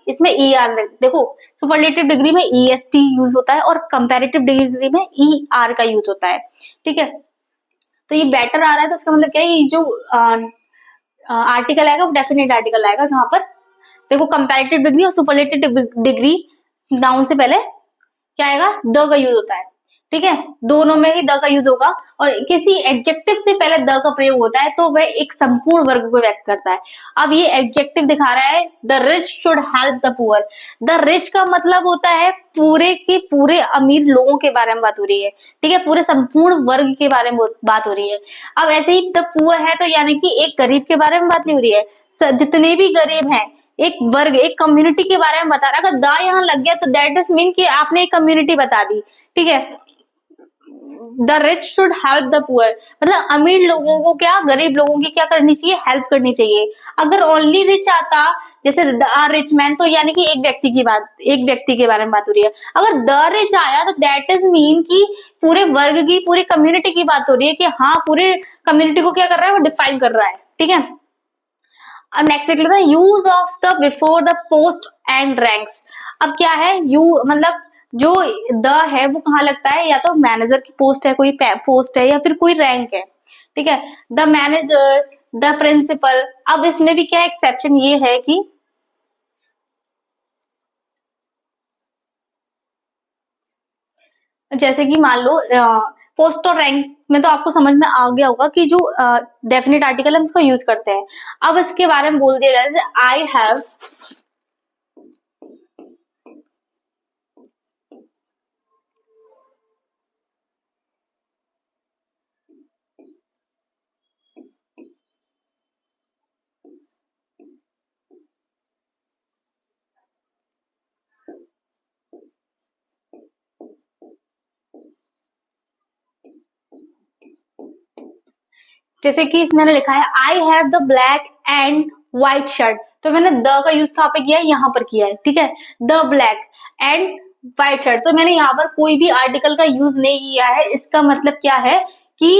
इसमें ई आर, देखो सुपरलेटिव डिग्री में ई एस टी यूज होता है और कंपैरेटिव डिग्री में ई आर का यूज होता है। ठीक है, तो ये बेटर आ रहा है, तो इसका मतलब क्या है, ये जो आर्टिकल आएगा वो डेफिनेट आर्टिकल आएगा, जहां पर देखो कंपैरेटिव डिग्री और सुपरलेटिव डिग्री नाउन से पहले क्या आएगा, द का यूज होता है। ठीक है, दोनों में ही द का यूज होगा, और किसी एडजेक्टिव से पहले द का प्रयोग होता है तो वह एक संपूर्ण वर्ग को व्यक्त करता है। अब ये एडजेक्टिव दिखा रहा है, the rich should help the poor. The rich का मतलब होता है पूरे के पूरे अमीर लोगों के बारे में बात हो रही है। ठीक है, पूरे संपूर्ण वर्ग के बारे में बात हो रही है। अब ऐसे ही द पुअर है तो यानी कि एक गरीब के बारे में बात नहीं हो रही है, जितने भी गरीब हैं, एक वर्ग, एक कम्युनिटी के बारे में बता रहा है। अगर द यहाँ लग गया तो दैट इज मीन कि आपने एक कम्युनिटी बता दी। ठीक है, the rich should help the poor, मतलब अमीर लोगों को क्या, गरीब लोगों की क्या करनी चाहिए, हेल्प करनी चाहिए। अगर ओनली रिच आता, जैसे द रिच मैन, तो यानी कि एक व्यक्ति की बात, एक व्यक्ति के बारे में बात हो रही है। अगर द रिच आया तो दैट इज मीन कि पूरे वर्ग की, पूरी कम्युनिटी की बात हो रही है, कि हाँ पूरे कम्युनिटी को क्या कर रहा है, वो डिफाइन कर रहा है। ठीक है, अब नेक्स्ट देख लेते हैं, use of the before the post and ranks. अब क्या है, यू मतलब जो द है वो कहाँ लगता है, या तो मैनेजर की पोस्ट है, कोई पोस्ट है, या फिर कोई रैंक है। ठीक है, द मैनेजर, द प्रिंसिपल। अब इसमें भी क्या एक्सेप्शन ये है कि जैसे कि मान लो पोस्ट और रैंक में तो आपको समझ में आ गया होगा कि जो डेफिनेट आर्टिकल है उसका यूज करते हैं। अब इसके बारे में बोल दिया जाए, आई हैव, जैसे कि इसमें मैंने लिखा है I have the black and white shirt, तो मैंने द का यूज कहाँ पे किया है, यहाँ पर किया है। ठीक है, the black and white shirt, तो मैंने यहाँ पर कोई भी आर्टिकल का यूज नहीं किया है। इसका मतलब क्या है कि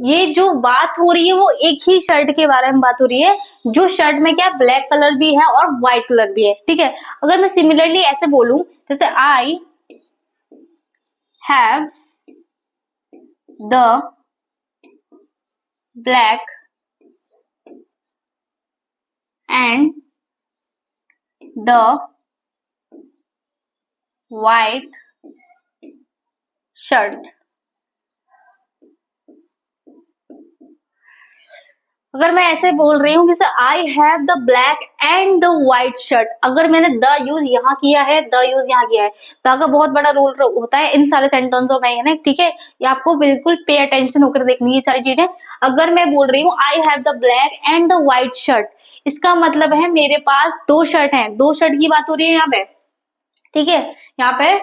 ये जो बात हो रही है वो एक ही शर्ट के बारे में बात हो रही है, जो शर्ट में क्या ब्लैक कलर भी है और व्हाइट कलर भी है। ठीक है, अगर मैं सिमिलरली ऐसे बोलूं, जैसे I have the black and the white shirt। अगर मैं ऐसे बोल रही हूँ कि I have the black and the white shirt, अगर मैंने द यूज यहाँ किया है, द यूज यहाँ किया है, द का बहुत बड़ा रोल होता है इन सारे सेंटेंसों में, है ना। ठीक है, ये आपको बिल्कुल पे अटेंशन होकर देखनी है ये सारी चीजें। अगर मैं बोल रही हूँ I have the black and the white shirt, इसका मतलब है मेरे पास दो शर्ट हैं, दो शर्ट की बात हो रही है यहाँ पे। ठीक है, यहाँ पे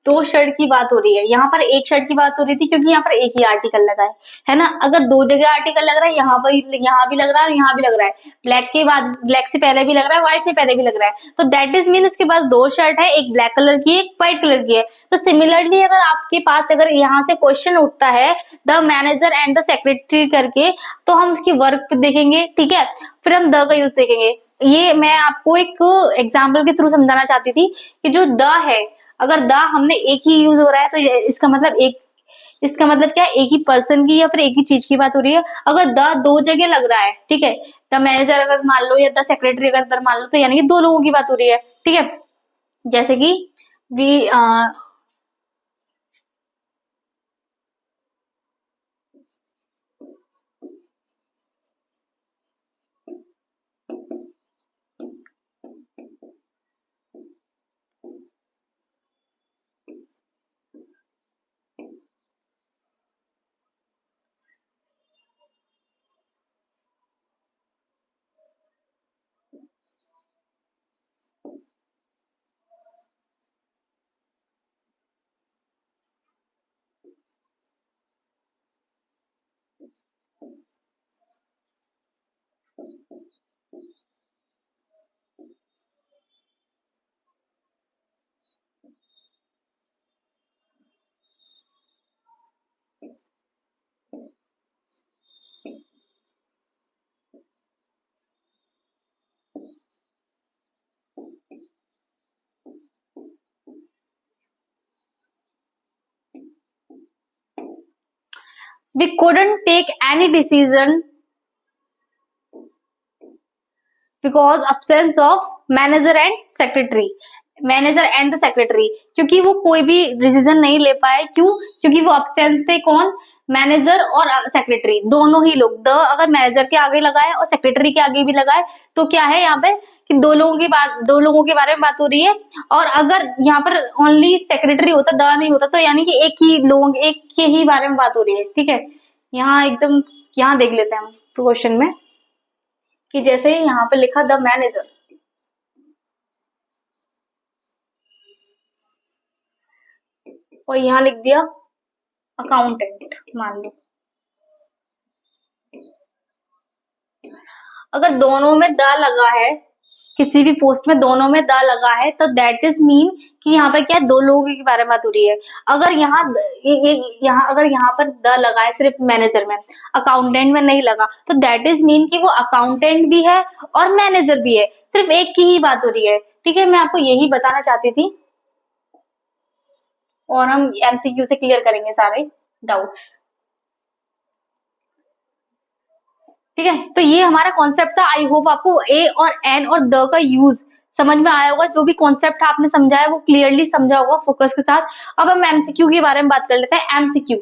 दो शर्ट की बात हो रही है, यहाँ पर एक शर्ट की बात हो रही थी क्योंकि यहाँ पर एक ही आर्टिकल लगा है ना। अगर दो जगह आर्टिकल लग रहा है, यहाँ भी लग रहा है और यहाँ भी लग रहा है, ब्लैक के बाद, ब्लैक से पहले भी लग रहा है, व्हाइट से पहले भी लग रहा है, तो दैट इज मीन उसके पास दो शर्ट है, एक ब्लैक कलर की एक व्हाइट कलर की है। तो सिमिलरली अगर आपके पास अगर यहाँ से क्वेश्चन उठता है the manager and the secretary करके, तो हम उसकी वर्क देखेंगे, ठीक है, फिर हम द का यूज देखेंगे। ये मैं आपको एक एग्जाम्पल के थ्रू समझाना चाहती थी कि जो द है, अगर द हमने एक ही यूज हो रहा है तो इसका मतलब इसका मतलब क्या है, एक ही पर्सन की या फिर एक ही चीज की बात हो रही है। अगर द दो जगह लग रहा है, ठीक है, द मैनेजर अगर मान लो या द सेक्रेटरी अगर मान लो, तो यानी कि दो लोगों की बात हो रही है, ठीक है। जैसे कि we we couldn't take any decision because absence of manager and secretary, manager and the secretary, क्योंकि वो कोई भी डिसीजन नहीं ले पाए। क्यों? क्योंकि वो अब्सेंस थे। कौन? मैनेजर और सेक्रेटरी, दोनों ही लोग। द अगर मैनेजर के आगे लगाए और सेक्रेटरी के आगे भी लगाए तो क्या है यहाँ पे कि दो लोगों के बारे में बात हो रही है। और अगर यहाँ पर ओनली सेक्रेटरी होता, द नहीं होता, तो यानी कि एक के ही बारे में बात हो रही है, ठीक है। यहाँ एकदम यहाँ देख लेते हैं हम क्वेश्चन में कि जैसे यहाँ पे लिखा द मैनेजर, और यहाँ लिख दिया अकाउंटेंट मान लो। अगर दोनों में द लगा है, किसी भी पोस्ट में दोनों में द लगा है, तो दैट इज मीन कि यहाँ पर क्या है, दो लोगों के बारे में बात हो रही है। अगर यहाँ पर द लगा है सिर्फ मैनेजर में, अकाउंटेंट में नहीं लगा, तो दैट इज मीन कि वो अकाउंटेंट भी है और मैनेजर भी है, सिर्फ एक की ही बात हो रही है, ठीक है। मैं आपको यही बताना चाहती थी और हम एमसीक्यू से क्लियर करेंगे सारे डाउट्स, ठीक है। तो ये हमारा कॉन्सेप्ट था। आई होप आपको ए और एन और द का यूज समझ में आया होगा। जो भी कॉन्सेप्ट आपने समझा है वो क्लियरली समझा होगा फोकस के साथ। अब हम एमसीक्यू के बारे में बात कर लेते हैं। एमसीक्यू,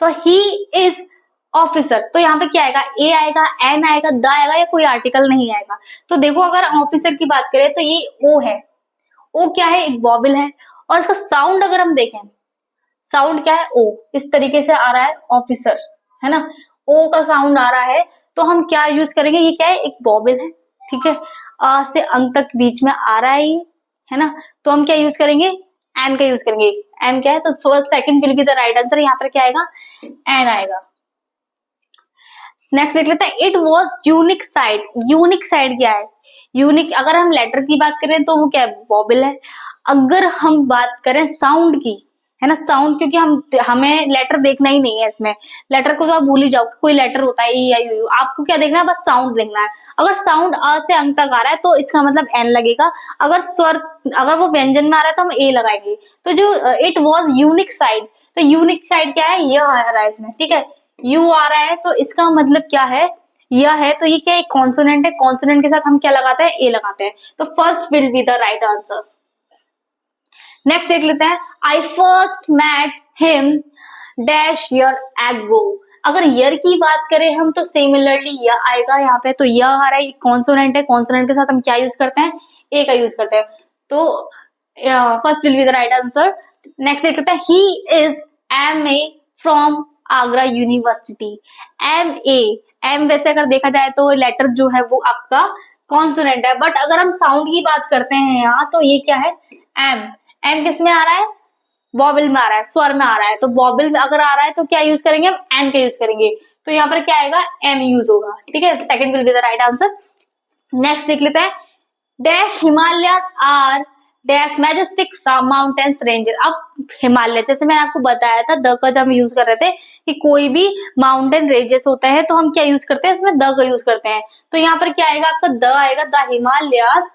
तो ही इज ऑफिसर, तो यहाँ पे क्या आएगा, ए आएगा, एन आएगा, द आएगा, या कोई आर्टिकल नहीं आएगा। तो देखो अगर ऑफिसर की बात करें तो ये ओ है। ओ क्या है, एक वॉवेल है, और इसका साउंड अगर हम देखें, साउंड क्या है, ओ, इस तरीके से आ रहा है ऑफिसर, है ना, ओ का साउंड आ रहा है। तो हम क्या यूज करेंगे, ये क्या है, एक वॉवेल है, ठीक है, आ से अंक तक बीच में आ रहा है ये, है ना। तो हम क्या यूज करेंगे, एन का यूज करेंगे। एन क्या है, तो second will be the right answer. यहाँ पर क्या आएगा, एन आएगा। नेक्स्ट देख लेते हैं, it was unique side. Unique side क्या है, यूनिक अगर हम लेटर की बात करें तो वो क्या है, वॉवेल है। अगर हम बात करें साउंड की, है ना, साउंड, क्योंकि हमें लेटर देखना ही नहीं है इसमें, लेटर को तो आप भूल ही जाओ, कोई लेटर होता है ई आई यू, आपको क्या देखना है, बस साउंड देखना है। अगर साउंड अ से अंक तक आ रहा है तो इसका मतलब एन लगेगा। अगर स्वर, अगर वो व्यंजन में आ रहा है तो हम ए लगाएंगे। तो जो इट वॉज यूनिक साइड, तो यूनिक साइड क्या है, यह आ रहा है इसमें, ठीक है, यू आ रहा है, तो इसका मतलब क्या है, यह है। तो ये क्या है, कॉन्सोनेंट है, कॉन्सोनेंट के साथ हम क्या लगाते हैं, ए लगाते हैं। तो first will be the right answer. Next देख लेते हैं, I first met him dash year ago. अगर ईयर की बात करें हम तो सिमिलरली यह आएगा यहाँ पे। तो यह आ रहा है, कॉन्सोनेंट है, कॉन्सोनेंट के साथ हम क्या यूज करते हैं, ए का यूज करते हैं। तो first will be the right answer. Next देख लेते हैं, he is M A from Agra university. M A, M वैसे अगर देखा जाए तो लेटर जो है वो आपका कॉन्सोनेंट है, बट अगर हम साउंड की बात करते हैं यहाँ तो ये क्या है, एम। एम किस में आ रहा है, वॉवल में आ रहा है, स्वर में आ रहा है, तो वॉवल में अगर आ रहा है तो क्या यूज करेंगे हम, एन का यूज करेंगे, तो यहाँ पर क्या आएगा, एम यूज होगा, ठीक है, second will be the right answer. Next देख लेते हैं, dash Himalayas are dash majestic mountains ranges. अब हिमालय, जैसे मैंने आपको बताया था द का जब हम यूज कर रहे थे कि कोई भी माउंटेन रेंजेस होता है तो हम क्या यूज करते हैं, इसमें द का यूज करते हैं, तो यहाँ पर क्या आएगा आपका, द आएगा, the Himalayas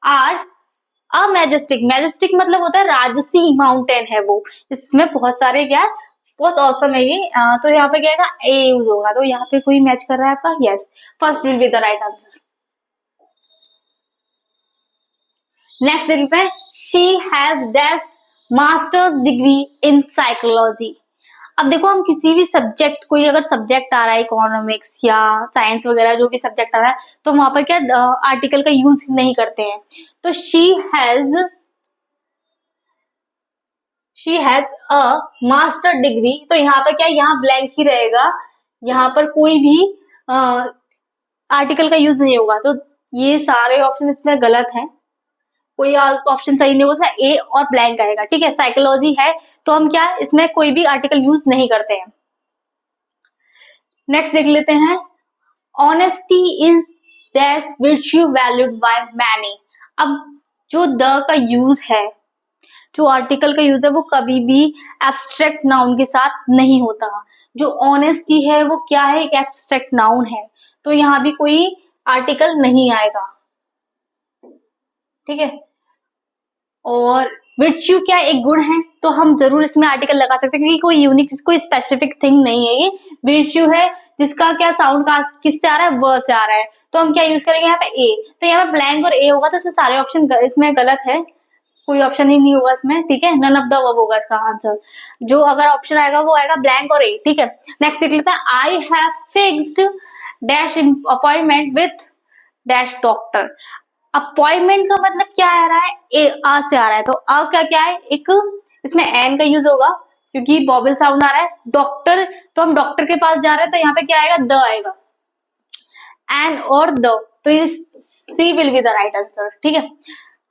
are a majestic, majestic मतलब होता है राजसी माउंटेन है वो, इसमें बहुत सारे क्या, बहुत औसम है ये, तो यहाँ पे क्या आएगा, ए यूज होगा, तो यहाँ पे कोई मैच कर रहा है आपका, yes, first will be the right answer. Next देखते हैं, she has dash masters degree in psychology. अब देखो हम किसी भी सब्जेक्ट, कोई अगर सब्जेक्ट आ रहा है इकोनॉमिक्स या साइंस वगैरह जो भी सब्जेक्ट आ रहा है, तो वहां पर क्या आर्टिकल का यूज नहीं करते हैं, तो she has a master degree, तो यहाँ पर क्या, यहाँ ब्लैंक ही रहेगा, यहाँ पर कोई भी आर्टिकल का यूज नहीं होगा, तो ये सारे ऑप्शन इसमें गलत हैं, कोई ऑप्शन सही नहीं होगा, उसमें ए और ब्लैंक आएगा, ठीक है, साइकोलॉजी है तो हम क्या, इसमें कोई भी आर्टिकल यूज नहीं करते हैं। नेक्स्ट देख लेते हैं, honesty is dash virtue valued by many. अब जो द का यूज है, जो आर्टिकल का यूज है, वो कभी भी एब्स्ट्रैक्ट नाउन के साथ नहीं होता, जो ऑनेस्टी है वो क्या है, एक एब्स्ट्रैक्ट नाउन है, तो यहाँ भी कोई आर्टिकल नहीं आएगा, ठीक है, और विर्च्यू क्या एक गुण है, तो हम जरूर इसमें आर्टिकल लगा सकते हैं, क्योंकि कोई यूनिक, कोई स्पेसिफिक थिंग नहीं है, ये विर्च्यू है जिसका क्या साउंड का किससे आ रहा है, व से आ रहा है, तो हम क्या यूज करेंगे यहाँ पे ए, तो यहाँ पे ब्लैंक और ए होगा, तो इसमें सारे ऑप्शन इसमें गलत है, कोई ऑप्शन ही नहीं होगा इसमें, ठीक है, नन ऑफ द अबव होगा इसका आंसर, जो अगर ऑप्शन आएगा वो आएगा ब्लैंक और ए, ठीक है। नेक्स्ट देख लेते हैं, I have fixed dash appointment with dash doctor. Appointment का मतलब क्या आ रहा है, ए आ से आ रहा है, तो आ क्या क्या है, एक इसमें एन का यूज होगा क्योंकि वॉवल साउंड आ रहा है, डॉक्टर तो हम डॉक्टर के पास जा रहे हैं, तो यहाँ पे क्या आएगा, द आएगा, एन और द, तो ये C will be the right answer, ठीक है,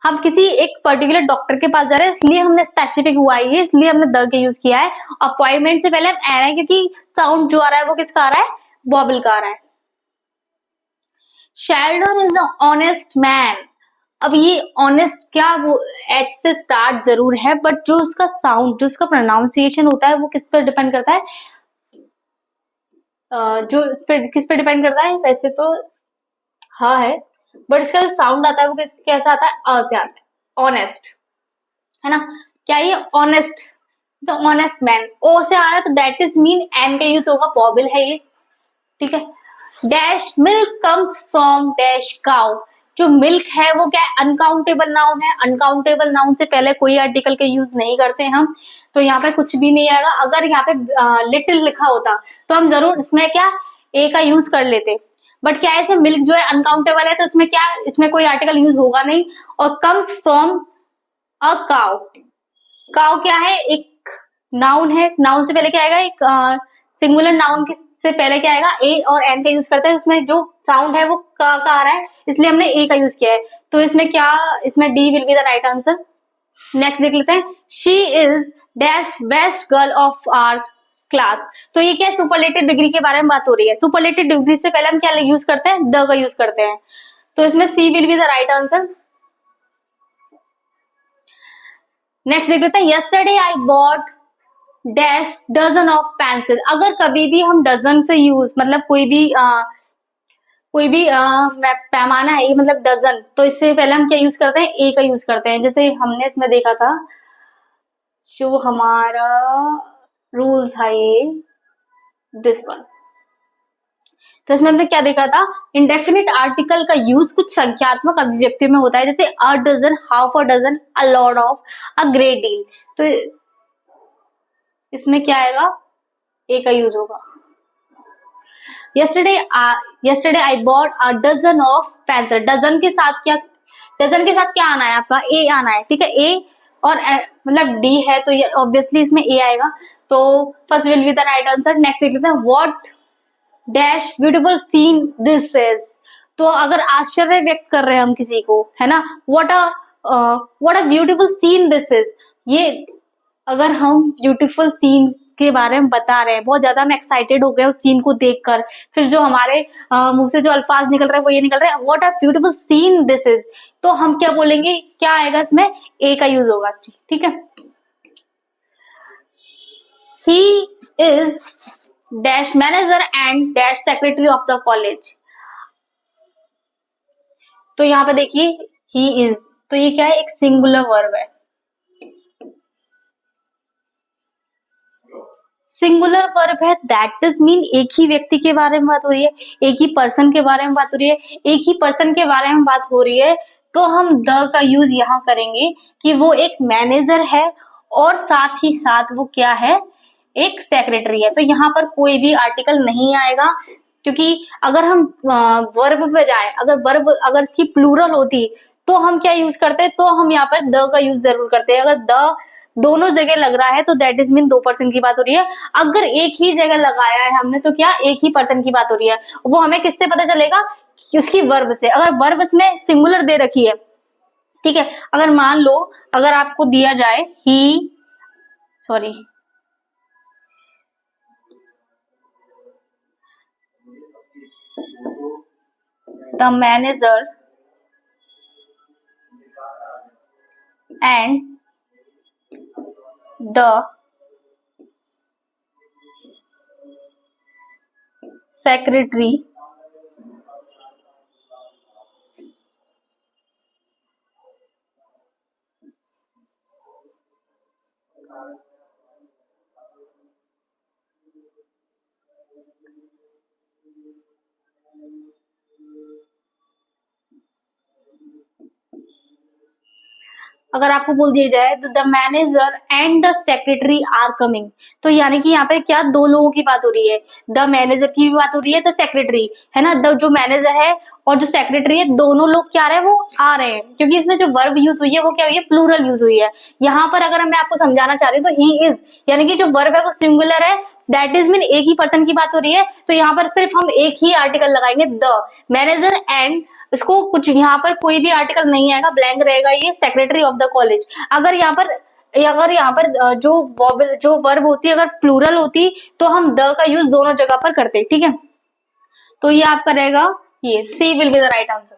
हम किसी एक पर्टिकुलर डॉक्टर के पास जा रहे हैं, इसलिए हमने स्पेसिफिक हुआ है, इसलिए हमने द का यूज किया है, अपॉइंटमेंट से पहले हम एन है, क्योंकि साउंड जो आ रहा है वो किसका आ रहा है, वॉवल का आ रहा है। Sheldon is the honest man. अब ये ऑनेस्ट क्या, वो एच से स्टार्ट जरूर है, बट जो उसका साउंड, जो उसका प्रोनाउंसिएशन होता है वो किस पर डिपेंड करता है, जो किस पे डिपेंड करता है, वैसे तो हाँ है, बट इसका जो साउंड आता है वो कैसा आता है, अ से आता है, ऑनेस्ट है ना, क्या ये ऑनेस्ट, द ऑनेस्ट मैन, ओ से आ रहा है, तो दैट इज मीन एन का यूज होगा, वॉवल है ये, ठीक है। Dash milk comes from dash cow. जो मिल्क है वो क्या है, अनकाउंटेबल नाउन है, अनकाउंटेबल नाउन से पहले कोई आर्टिकल के यूज नहीं करते हम, तो यहाँ पे कुछ भी नहीं आएगा। अगर यहाँ पे लिटिल लिखा होता तो हम जरूर इसमें क्या ए का यूज कर लेते, बट क्या है, इसमें मिल्क जो है अनकाउंटेबल है, तो इसमें क्या, इसमें कोई आर्टिकल यूज होगा नहीं, और comes from a cow, cow क्या है, एक नाउन है, नाउन से पहले क्या आएगा, एक सिंगुलर नाउन की से पहले क्या आएगा, ए और एन का यूज करते हैं, उसमें जो साउंड है वो का आ रहा है, इसलिए हमने ए का यूज किया है, तो इसमें क्या, इसमें D will be the right answer. Next देख लेते हैं, she is dash best girl of our class. तो ये क्या है, सुपरलेटिव डिग्री के बारे में बात हो रही है, सुपरलेटिव डिग्री से पहले हम क्या यूज करते हैं, द का यूज करते हैं, तो इसमें C will be the right answer. Next देख लेते हैं, yesterday I bought dash dozen of pencil. अगर कभी भी हम डजन से यूज, मतलब कोई भी पैमाना है, मतलब डजन, तो इससे पहले हम क्या यूज करते हैं, ए का यूज करते हैं, जैसे हमने इसमें देखा था, जो हमारा रूल था ये दिस वन, तो इसमें हमने क्या देखा था, इंडेफिनिट आर्टिकल का यूज कुछ संख्यात्मक अभिव्यक्तियों में होता है, जैसे a dozen, half a dozen, a lot of, a great deal, तो इसमें क्या आएगा, ए का यूज होगा। yesterday I bought a dozen of pencil। Dozen के साथ क्या, डजन के साथ क्या आना है आपका, ए आना है, ठीक है, ए और मतलब डी है, तो ये ऑब्वियसली इसमें ए आएगा, तो first will be the right answer. Next देख लेते हैं, what dash beautiful scene this is. तो अगर आश्चर्य व्यक्त कर रहे हैं हम किसी को, है ना, what a beautiful scene this is, ये अगर हम ब्यूटीफुल सीन के बारे में बता रहे हैं, बहुत ज्यादा हम एक्साइटेड हो गए उस सीन को देखकर, फिर जो हमारे मुंह से जो अल्फाज निकल रहे हैं वो ये निकल रहे हैं, what are beautiful scene this is, तो हम क्या बोलेंगे, क्या आएगा इसमें, ए का यूज होगा। ठीक है, he is dash manager and dash secretary of the college. तो यहाँ पे देखिए ही इज, तो ये क्या है, एक सिंगुलर वर्ब है। सिंगुलर वर्ब है, दैट इज मीन एक ही व्यक्ति के बारे में बात हो रही है, एक ही पर्सन के बारे में बात हो रही है, एक ही पर्सन के बारे में बात हो रही है, तो हम द का यूज यहाँ करेंगे कि वो एक मैनेजर है और साथ ही साथ वो क्या है, एक सेक्रेटरी है। तो यहाँ पर कोई भी आर्टिकल नहीं आएगा, क्योंकि अगर हम वर्ब पे जाए, अगर वर्ब अगर इसकी प्लूरल होती तो हम क्या यूज करते, तो हम यहाँ पर द का यूज जरूर करते हैं। अगर द दोनों जगह लग रहा है तो दैट इज मीन दो पर्सन की बात हो रही है। अगर एक ही जगह लगाया है हमने तो क्या, एक ही पर्सन की बात हो रही है। वो हमें किससे पता चलेगा, उसकी वर्ब से। अगर वर्ब में सिंगुलर दे रखी है, ठीक है, अगर मान लो अगर आपको दिया जाए ही, sorry, the manager and the secretary अगर आपको बोल दिया जाए the manager and the secretary are coming, तो यानी कि यहाँ पे क्या, दो लोगों की बात हो रही है, द मैनेजर की भी बात हो रही है, द सेक्रेटरी है ना, द जो मैनेजर है और जो सेक्रेटरी है, दोनों लोग क्या रहे हैं, वो आ रहे हैं, क्योंकि इसमें जो वर्ब यूज हुई है वो क्या हुई है, प्लूरल यूज हुई है। यहाँ पर अगर मैं आपको समझाना चाह रही हूँ तो ही इज, यानी कि जो वर्ब है वो सिंगुलर है, दैट इज मीन एक ही पर्सन की बात हो रही है, तो यहाँ पर सिर्फ हम एक ही आर्टिकल लगाएंगे, द मैनेजर एंड, इसको कुछ यहाँ पर कोई भी आर्टिकल नहीं आएगा, ब्लैंक रहेगा, ये सेक्रेटरी ऑफ द कॉलेज। अगर यहाँ पर जो वर्ब होती अगर प्लूरल होती तो हम द का यूज दोनों जगह पर करते। ठीक है, तो ये आपका रहेगा, ये C will be the right answer.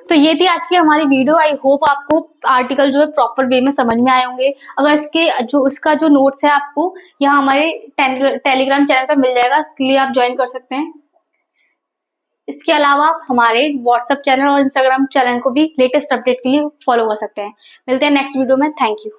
तो ये थी आज की हमारी वीडियो। आई होप आपको आर्टिकल जो है प्रॉपर वे में समझ में आए होंगे। अगर इसका जो नोट्स है आपको यहाँ हमारे टेलीग्राम चैनल पर मिल जाएगा, इसके लिए आप ज्वाइन कर सकते हैं। इसके अलावा आप हमारे व्हाट्सएप चैनल और इंस्टाग्राम चैनल को भी लेटेस्ट अपडेट के लिए फॉलो कर सकते हैं। मिलते हैं नेक्स्ट वीडियो में। Thank you.